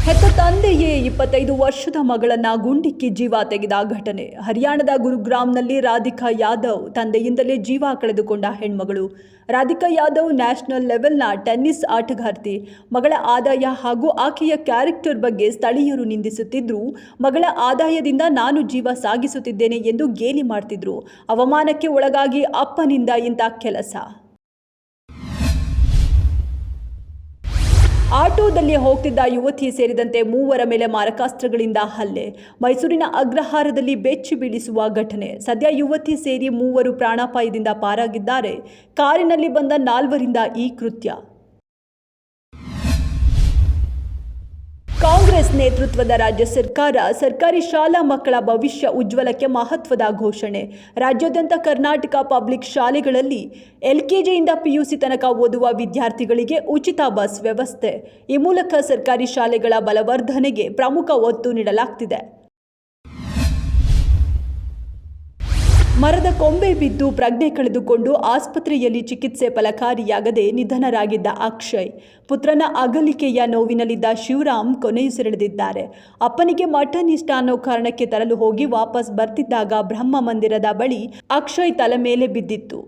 ಹೆತ್ತ ತಂದೆಯೇ 25 ವರ್ಷದ ಮಗಳನ್ನ ಗುಂಡಿಕ್ಕಿ ಜೀವ ತೆಗೆದ ಘಟನೆ. ಹರಿಯಾಣದ ಗುರುಗ್ರಾಮ್ನಲ್ಲಿ ರಾಧಿಕಾ ಯಾದವ್ ತಂದೆಯಿಂದಲೇ ಜೀವ ಕಳೆದುಕೊಂಡ ಹೆಣ್ಮಗಳು. ರಾಧಿಕಾ ಯಾದವ್ ನ್ಯಾಷನಲ್ ಲೆವೆಲ್ನ ಟೆನ್ನಿಸ್ ಆಟಗಾರ್ತಿ. ಮಗಳ ಆದಾಯ ಹಾಗೂ ಆಕೆಯ ಕ್ಯಾರೆಕ್ಟರ್ ಬಗ್ಗೆ ಸ್ಥಳೀಯರು ನಿಂದಿಸುತ್ತಿದ್ರು. ಮಗಳ ಆದಾಯದಿಂದ ನಾನು ಜೀವ ಸಾಗಿಸುತ್ತಿದ್ದೇನೆ ಎಂದು ಗೇಲಿ ಮಾಡ್ತಿದ್ರು. ಅವಮಾನಕ್ಕೆ ಒಳಗಾಗಿ ಅಪ್ಪನಿಂದ ಇಂಥ ಕೆಲಸ. ಆಟೋದಲ್ಲಿ ಹೋಗ್ತಿದ್ದ ಯುವತಿ ಸೇರಿದಂತೆ 3 ಮೇಲೆ ಮಾರಕಾಸ್ತ್ರಗಳಿಂದ ಹಲ್ಲೆ. ಮೈಸೂರಿನ ಅಗ್ರಹಾರದಲ್ಲಿ ಬೆಚ್ಚಿ ಬೀಳಿಸುವ ಘಟನೆ. ಸದ್ಯ ಯುವತಿ ಸೇರಿ 3 ಪ್ರಾಣಾಪಾಯದಿಂದ ಪಾರಾಗಿದ್ದಾರೆ. ಕಾರಿನಲ್ಲಿ ಬಂದ 4ರಿಂದ ಈ ಕೃತ್ಯ. ಕಾಂಗ್ರೆಸ್ ನೇತೃತ್ವದ ರಾಜ್ಯ ಸರ್ಕಾರ ಸರ್ಕಾರಿ ಶಾಲಾ ಮಕ್ಕಳ ಭವಿಷ್ಯ ಉಜ್ವಲಕ್ಕೆ ಮಹತ್ವದ ಘೋಷಣೆ. ರಾಜ್ಯಾದ್ಯಂತ ಕರ್ನಾಟಕ ಪಬ್ಲಿಕ್ ಶಾಲೆಗಳಲ್ಲಿ LKGಯಿಂದ PUC ತನಕ ಓದುವ ವಿದ್ಯಾರ್ಥಿಗಳಿಗೆ ಉಚಿತ ಬಸ್ ವ್ಯವಸ್ಥೆ. ಈ ಮೂಲಕ ಸರ್ಕಾರಿ ಶಾಲೆಗಳ ಬಲವರ್ಧನೆಗೆ ಪ್ರಮುಖ ಒತ್ತು ನೀಡಲಾಗ್ತಿದೆ. ಮರದ ಕೊಂಬೆ ಬಿದ್ದು ಪ್ರಜ್ಞೆ ಕಳೆದುಕೊಂಡು ಆಸ್ಪತ್ರೆಯಲ್ಲಿ ಚಿಕಿತ್ಸೆ ಫಲಕಾರಿಯಾಗದೆ ನಿಧನರಾಗಿದ್ದ ಅಕ್ಷಯ್. ಪುತ್ರನ ಅಗಲಿಕೆಯ ನೋವಿನಲ್ಲಿದ್ದ ಶಿವರಾಮ್ ಕೊನೆಯುಸಿರೆಳೆದಿದ್ದಾರೆ. ಅಪ್ಪನಿಗೆ ಮಟನ್ ಇಷ್ಟ ಅನ್ನೋ ಕಾರಣಕ್ಕೆ ತರಲು ಹೋಗಿ ವಾಪಸ್ ಬರ್ತಿದ್ದಾಗ ಬ್ರಹ್ಮ ಮಂದಿರದ ಬಳಿ ಅಕ್ಷಯ್ ತಲೆ ಮೇಲೆ ಬಿದ್ದಿತ್ತು.